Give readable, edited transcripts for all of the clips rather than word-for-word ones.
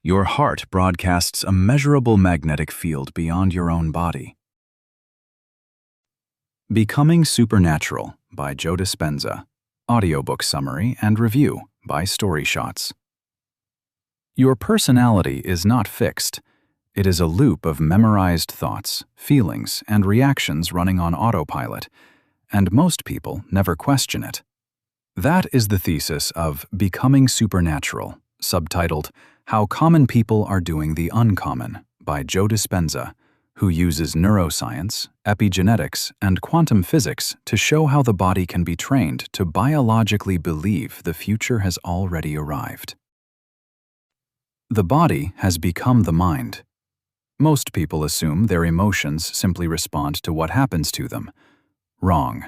Your heart broadcasts a measurable magnetic field beyond your own body. Becoming Supernatural by Dispenza. Audiobook summary and review by StoryShots. Your personality is not fixed. It is a loop of memorized thoughts, feelings, and reactions running on autopilot, and most people never question it. That is the thesis of Becoming Supernatural, subtitled How Common People Are Doing the Uncommon by Dispenza, who uses neuroscience, epigenetics, and quantum physics to show how the body can be trained to biologically believe the future has already arrived. The body has become the mind. Most people assume their emotions simply respond to what happens to them. Wrong.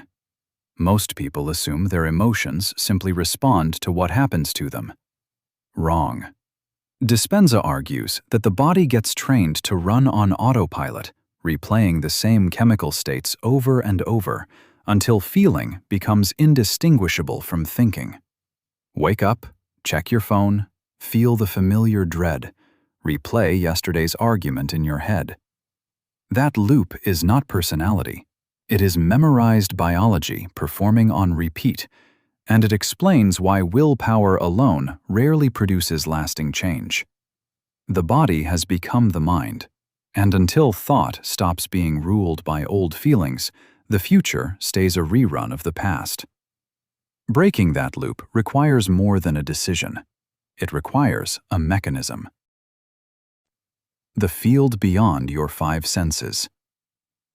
Most people assume their emotions simply respond to what happens to them. Wrong. Dispenza argues that the body gets trained to run on autopilot, replaying the same chemical states over and over until feeling becomes indistinguishable from thinking. Wake up, check your phone, feel the familiar dread, replay yesterday's argument in your head. That loop is not personality. It is memorized biology performing on repeat, and it explains why willpower alone rarely produces lasting change. The body has become the mind, and until thought stops being ruled by old feelings, the future stays a rerun of the past. Breaking that loop requires more than a decision. It requires a mechanism. The field beyond your five senses.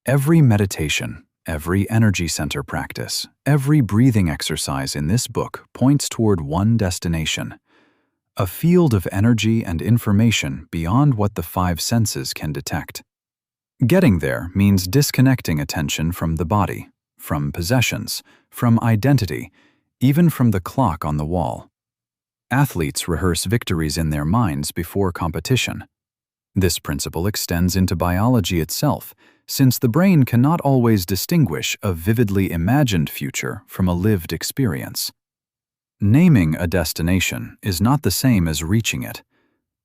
Every meditation, every energy center practice, every breathing exercise in this book points toward one destination: a field of energy and information beyond what the five senses can detect. Getting there means disconnecting attention from the body, from possessions, from identity, even from the clock on the wall. Athletes rehearse victories in their minds before competition. This principle extends into biology itself, since the brain cannot always distinguish a vividly imagined future from a lived experience. Naming a destination is not the same as reaching it.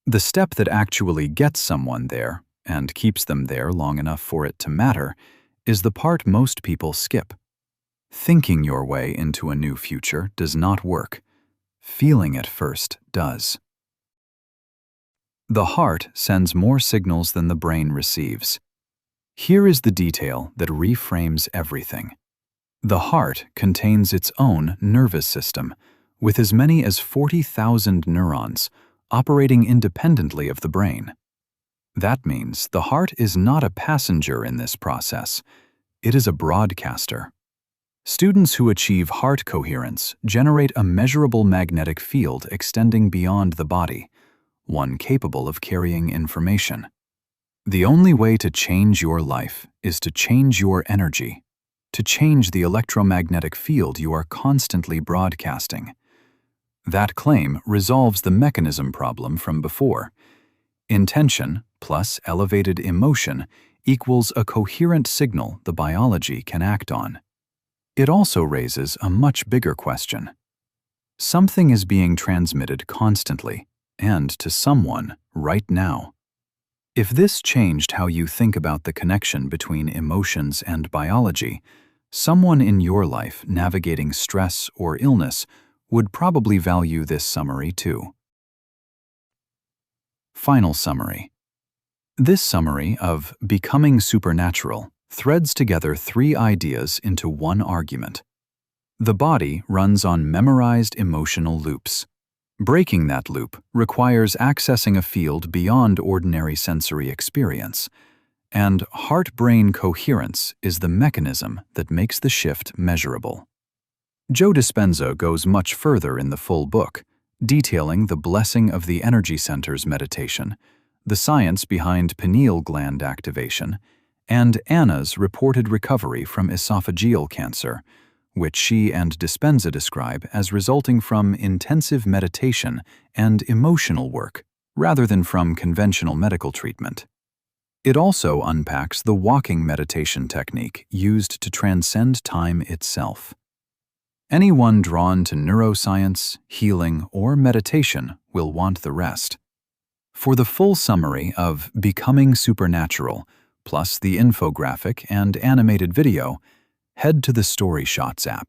The step that actually gets someone there, and keeps them there long enough for it to matter, is the part most people skip. Thinking your way into a new future does not work. Feeling it first does. The heart sends more signals than the brain receives. Here is the detail that reframes everything. The heart contains its own nervous system, with as many as 40,000 neurons operating independently of the brain. That means the heart is not a passenger in this process. It is a broadcaster. Students who achieve heart coherence generate a measurable magnetic field extending beyond the body, one capable of carrying information. The only way to change your life is to change your energy, to change the electromagnetic field you are constantly broadcasting. That claim resolves the mechanism problem from before. Intention plus elevated emotion equals a coherent signal the biology can act on. It also raises a much bigger question. Something is being transmitted constantly, and to someone right now. If this changed how you think about the connection between emotions and biology, someone in your life navigating stress or illness would probably value this summary too. Final summary. This summary of Becoming Supernatural threads together three ideas into one argument. The body runs on memorized emotional loops. Breaking that loop requires accessing a field beyond ordinary sensory experience, and heart-brain coherence is the mechanism that makes the shift measurable. Dispenza goes much further in the full book, detailing the blessing of the energy centers meditation, the science behind pineal gland activation, and Anna's reported recovery from esophageal cancer, which she and Dispenza describe as resulting from intensive meditation and emotional work rather than from conventional medical treatment. It also unpacks the walking meditation technique used to transcend time itself. Anyone drawn to neuroscience, healing, or meditation will want the rest. For the full summary of Becoming Supernatural, plus the infographic and animated video, head to the StoryShots app.